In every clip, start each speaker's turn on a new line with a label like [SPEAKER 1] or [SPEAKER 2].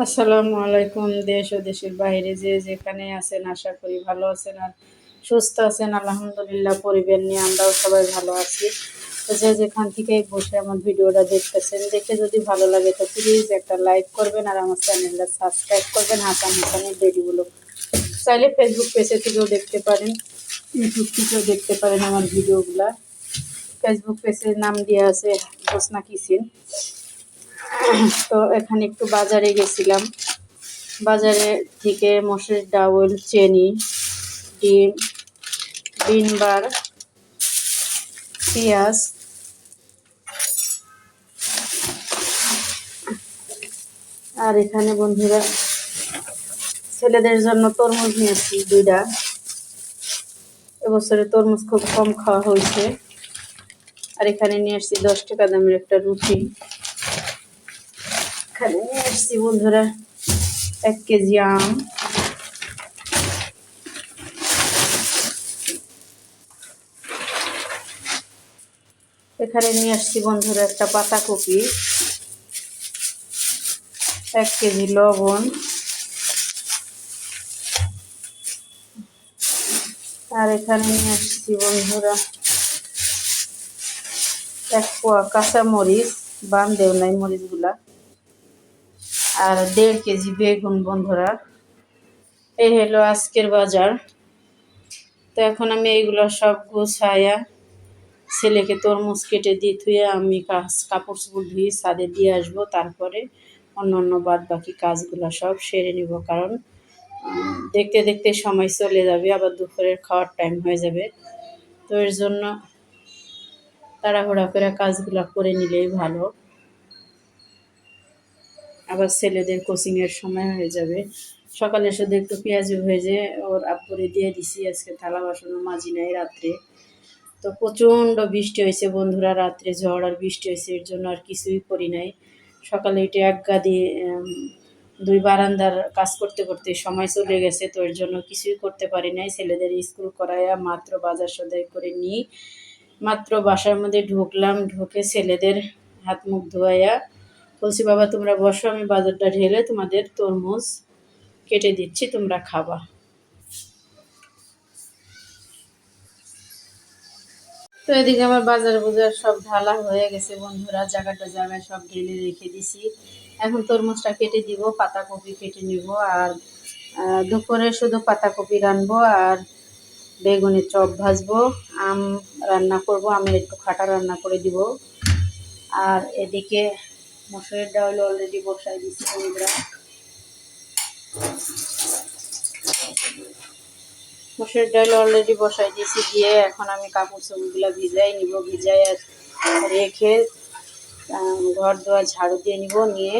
[SPEAKER 1] আসসালামু আলাইকুম। দেশ ও দেশের বাইরে যে যেখানে আছেন আশা করি ভালো আছেন আর সুস্থ আছেন। আলহামদুলিল্লাহ, পরিবার নিয়ে আমরাও সবাই ভালো আছি। তো যে যেখান থেকে বসে আমার ভিডিওটা দেখতেছেন, দেখে যদি ভালো লাগে তো প্লিজ একটা লাইক করবেন আর আমার চ্যানেলটা সাবস্ক্রাইব করবেন। হাসান হাসানের ভিডিওগুলো চাইলে ফেসবুক পেজে থেকেও দেখতে পারেন, ইউটিউব থেকেও দেখতে পারেন আমার ভিডিওগুলা। ফেসবুক পেজের নাম দেওয়া আছে হোসনা কিচেন। তো এখানে একটু বাজারে গেছিলাম, বাজারে থেকে মসুর ডাউল, চিনি, ডিম, বিনবার, পেঁয়াজ আর এখানে বন্ধুরা ছেলেদের জন্য তরমুজ নিয়েছি 2টা। এবছরে তরমুজ খুব কম খাওয়া হয়েছে। আর এখানে নিয়ে আসছি 10 টাকা দামের একটা রুটি। এখানে নিয়ে আসছি বন্ধুরা 1 কেজি আম। এখানে নিয়ে আসছি বন্ধুরা একটা পাতাকপি, 1 কেজি লবণ, আর এখানে নিয়ে আসছি বন্ধুরা 1 পোয়া কাঁচামরিচ, বান্দেও নাই মরিচগুলা, আর 1.5 কেজি বেগুন। বন্ধুরা, এই হলো আজকের বাজার। তো এখন আমি এইগুলো সব গুছাইয়া ছেলেকে তরমুজ কেটে দিয়ে থুয়ে আমি কাপড় চোপড় ধুয়ে ছাদে দিয়ে আসবো। তারপরে অন্য বাদ বাকি কাজগুলো সব সেরে নিব, কারণ দেখতে দেখতে সময় চলে যাবে, আবার দুপুরের খাওয়ার টাইম হয়ে যাবে। তো এর জন্য তাড়াহুড়া করে কাজগুলো করে নিলেই ভালো, আবার ছেলেদের কোচিংয়ের সময় হয়ে যাবে। সকালে শুধু একটু পেঁয়াজ ভেজে ওর আব্বুরে দিয়ে দিছি। আজকে থালা বাসনও মাজি নাই রাত্রে। তো প্রচণ্ড বৃষ্টি হয়েছে বন্ধুরা, রাত্রে ঝড় আর বৃষ্টি হয়েছে, এর জন্য আর কিছুই করি নাই। সকালে উঠে এক গাদি 2 বারান্দার কাজ করতে করতে সময় চলে গেছে। তো এর জন্য কিছুই করতে পারি নাই। ছেলেদের স্কুল করাইয়া মাত্র বাজার সদাই করে নিই, মাত্র বাসার মধ্যে ঢুকলাম। ঢুকে ছেলেদের হাত মুখ ধোয়াইয়া বলছি, বাবা তোমরা বসো, আমি বাজারটা ঢেলে তোমাদের তরমুজ কেটে দিচ্ছি, তোমরা খাবা। তো এদিকে আমার বাজার সব ঢালা হয়ে গেছে বন্ধুরা, জায়গায় সব ঢেলে রেখে দিছি। এখন তরমুজটা কেটে দিব, পাতাকপি কেটে নিব, আর দুপুরে শুধু পাতাকপি রানবো আর বেগুনের চপ ভাজবো, আম রান্না করব, আমের একটু খাটা রান্না করে দিব। আর এদিকে মসুরের ডাল অলরেডি বসাই দিচ্ছি বন্ধুরা। মসুরের ডাল অলরেডি বসাই দিয়েছি, দিয়ে এখন আমি কাপড় চোপড়গুলো ভিজাই নিব। ভিজাই রেখে ঘর দোয়ার ঝাড়ু দিয়ে নিব, নিয়ে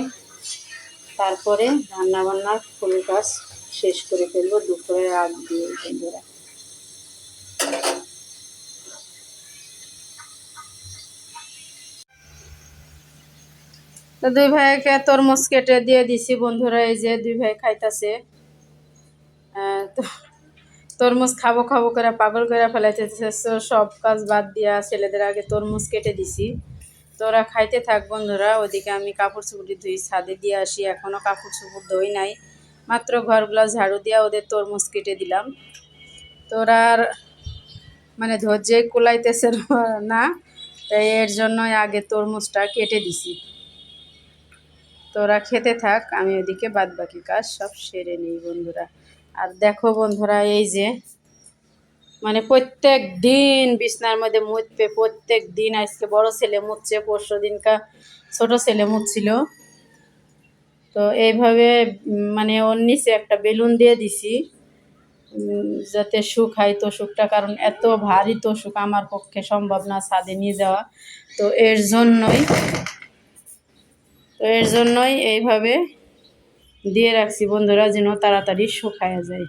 [SPEAKER 1] তারপরে রান্নাবান্নার ফুল কাজ শেষ করে ফেলবো দুপুরের আগ দিয়ে বন্ধুরা। তো 2 ভাইকে তরমুজ কেটে দিয়ে দিছি বন্ধুরা। এই যে 2 ভাই খাইতেছে। তো তরমুজ খাবো খাবো করে পাগল করে ফেলাইতেছে। সব কাজ বাদ দিয়া ছেলেদের আগে তরমুজ কেটে দিছি। তো ওরা খাইতে থাক বন্ধুরা। ওদিকে আমি কাপড় চোপড় ধুই, ছাদে দিয়ে আসি। এখনও কাপড় চোপড় ধুই নাই, মাত্র ঘরগুলো ঝাড়ু দিয়া ওদের তরমুজ কেটে দিলাম। তো ওরা আর মানে ধৈর্যে কুলাইতেছে না, তাই এর জন্যই আগে তরমুজটা কেটে দিছি। তো ওরা খেতে থাক, আমি ওদিকে বাদ বাকি কাজ সব সেরে নিই বন্ধুরা। আর দেখো বন্ধুরা, এই যে মানে প্রত্যেক দিন বিছনার মধ্যে মুতবে, প্রত্যেক দিন। আজকে বড় ছেলে মুতছে, পরশু দিনকা ছোট ছেলে মুতছিল। তো এইভাবে মানে ওর নিচে একটা বেলুন দিয়ে দিছি, যাতে শুকায় তোষকটা, কারণ এত ভারী তোষক আমার পক্ষে সম্ভব না ছাদে নিয়ে যাওয়া। তো এর জন্যই এইভাবে দিয়ে রাখছি বন্ধুরা, যেন তাড়াতাড়ি শুকায়া যায়।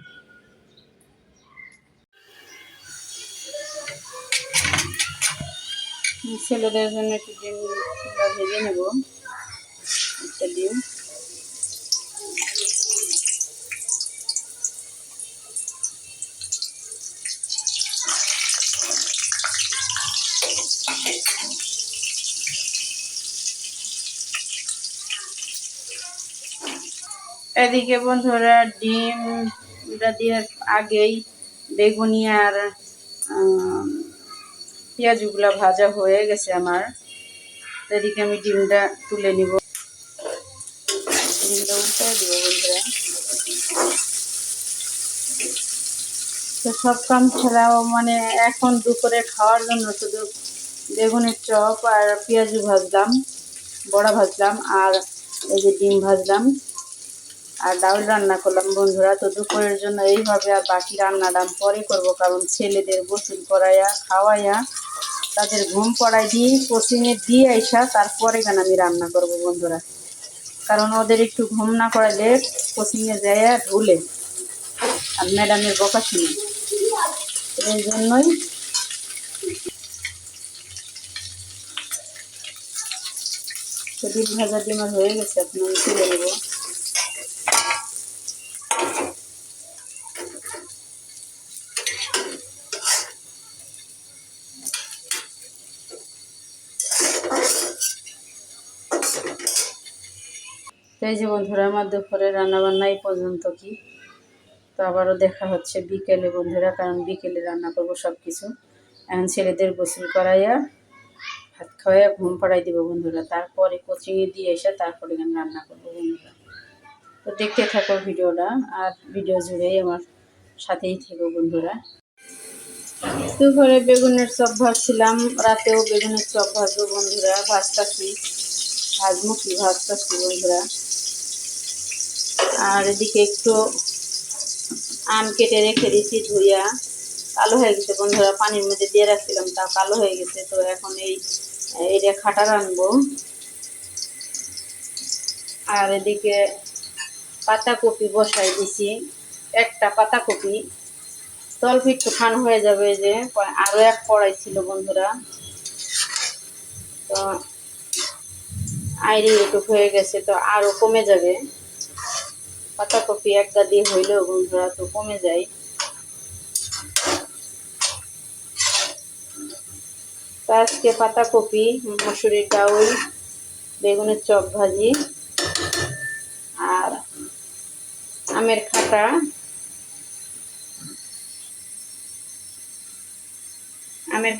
[SPEAKER 1] ছেলেদের জন্য একটু ডিম ভেজে নেব, একটা ডিম। এদিকে বন্ধুরা ডিমটা দিয়ে আগেই বেগুনি আর পেঁয়াজগুলা ভাজা হয়ে গেছে আমার। এদিকে আমি ডিমটা তুলে নিব, ডিমটা উল্টে দিব বন্ধুরা। তো সব কাম ছাড়াও মানে এখন দুপুরে খাওয়ার জন্য শুধু বেগুনের চপ আর পেঁয়াজু ভাজলাম, বড়া ভাজলাম, আর এই যে ডিম ভাজলাম আর ডাউল রান্না করলাম বন্ধুরা। তো দুপুরের জন্য এইভাবে, আর বাকি রান্নাটা আমি পরে করবো, কারণ ছেলেদের গোসল করাইয়া খাওয়াইয়া তাদের ঘুম পড়াই দিয়ে কোচিংয়ে দিয়ে আইসা তারপরে কেন আমি রান্না করব বন্ধুরা। কারণ ওদের একটু ঘুম না করাইলে কোচিংয়ে যাইয়া ঢুলে আর ম্যাডামের বকা শুনি, এই জন্যই। তো ডিম ভাজা ডিমার হয়ে গেছে, এখন আমি তুলে নেবো। তো এই যে বন্ধুরা আমার দুপুরে রান্নাবান্না এই পর্যন্ত কি। তো আবারও দেখা হচ্ছে বিকেলে বন্ধুরা, কারণ বিকেলে রান্না করবো সব কিছু। এখন ছেলেদের গোসল করাইয়া ভাত খাওয়াইয়া ঘুম পাড়াই দিব বন্ধুরা, তারপরে কোচিংয়ে দিয়ে এসে তারপরে আমি রান্না করবো বন্ধুরা। তো দেখতে থাকো ভিডিওটা, আর ভিডিও জুড়েই আমার সাথেই থেকো বন্ধুরা। দুপুরে বেগুনের চপ ভাজছিলাম, রাতেও বেগুনের চপ ভাজবো বন্ধুরা। ভাজতাছি, ভাজমুখী ভাজতাছি বন্ধুরা। আর এদিকে একটু আম কেটে রেখে দিচ্ছি ধুইয়া, কালো হয়ে গেছে বন্ধুরা, পানির মধ্যে দিয়ে রাখছিলাম তা কালো হয়ে গেছে। তো এখন এইটা খাটা রানবো। আর এদিকে পাতাকপি বসাই দিছি, একটা পাতাকপি অল্প একটু খান হয়ে যাবে। যে আরো এক কড়াই ছিল বন্ধুরা, তো আইরি একটু হয়ে গেছে, তো আরো কমে যাবে। পাতাকপি একটা দিয়ে হইলেও বন্ধুরা তো কমে যায়। তো আজকে পাতাকপি, মসুরির ডাউল, বেগুনের চপ ভাজি আর আমের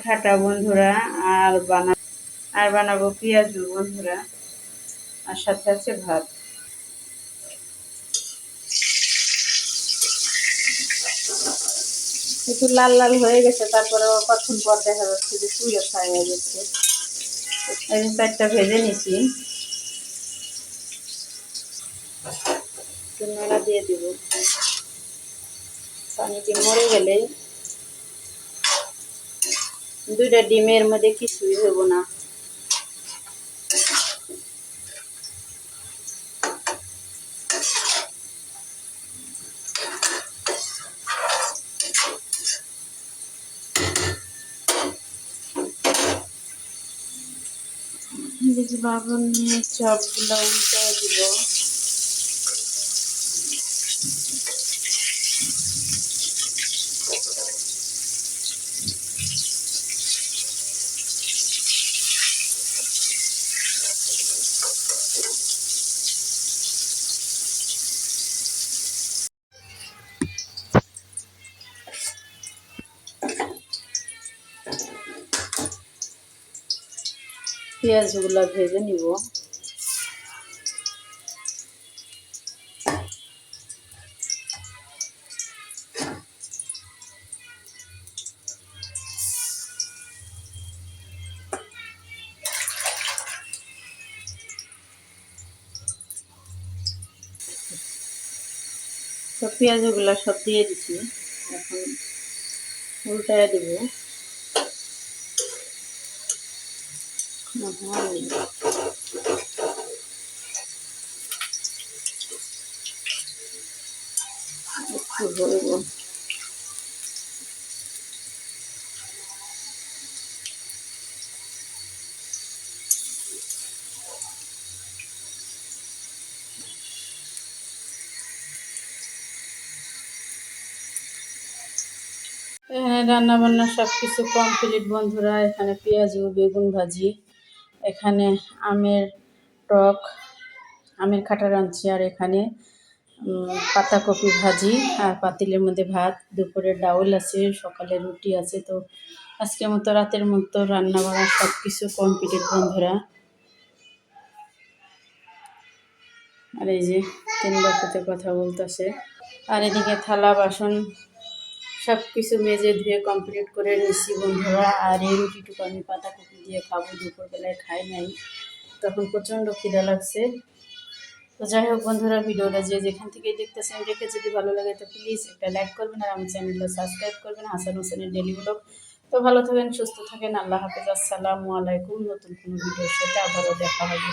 [SPEAKER 1] খাটা, বন্ধুরা। আর বানাবো পেঁয়াজু বন্ধুরা, আর সাথে আছে ভাত। একটু লাল লাল হয়ে গেছে, তারপরে কতক্ষণ পর দেখা যাচ্ছে যে পুরো ফ্রাই হয়ে যাচ্ছে। এই যে চারটা ভেজে নিছি, নেড়া দিয়ে দিব। পানিটি মরে গেলেই দুইটা ডিমের মধ্যে কিছুই হইব না। দেখি বাবন নিয়ে চপগুলো উল্টে দিব। পেঁয়াজগুলো ভেজে নিব। তো পেঁয়াজগুলো সব দিয়ে দিচ্ছি, এখন উল্টায় দিব। একটু ধরব। এখানে রান্না বান্না সব কিছু কমপ্লিট বন্ধুরা। এখানে পেঁয়াজ ও বেগুন ভাজি, এখানে আমের টক, আমের খাটা রাঁধছি, আর এখানে পাতাকপি ভাজি আর পাতিলের মধ্যে ভাত, দুপুরে ডাউল আছে, সকালে রুটি আছে। তো আজকের মতো রাতের মতো রান্না বান্না সব কিছু কমপ্লিট বন্ধুরা। আর এই যে তিন বাপুতে কথা বলতেছে, আর এদিকে থালা বাসন সব কিছু মেজে ধুয়ে কমপ্লিট করে নিচ্ছি বন্ধুরা। আর এই রুটিটুকু আমি পাতাকপি দিয়ে খাবো, দুপুরবেলায় খাই নাই, তখন প্রচণ্ড খিদা লাগছে। তো যাই হোক বন্ধুরা, ভিডিওটা যে যেখান থেকে দেখতেছেন দেখে যদি ভালো লাগে তো প্লিজ একটা লাইক করবেন আর আমার চ্যানেলটা সাবস্ক্রাইব করবেন, হাসান হোসেনের ডেলি ব্লগ। তো ভালো থাকেন, সুস্থ থাকেন, আল্লাহ হাফেজ, আসসালামু আলাইকুম। নতুন কোনো ভিডিওর সাথে আবারও দেখা হবে।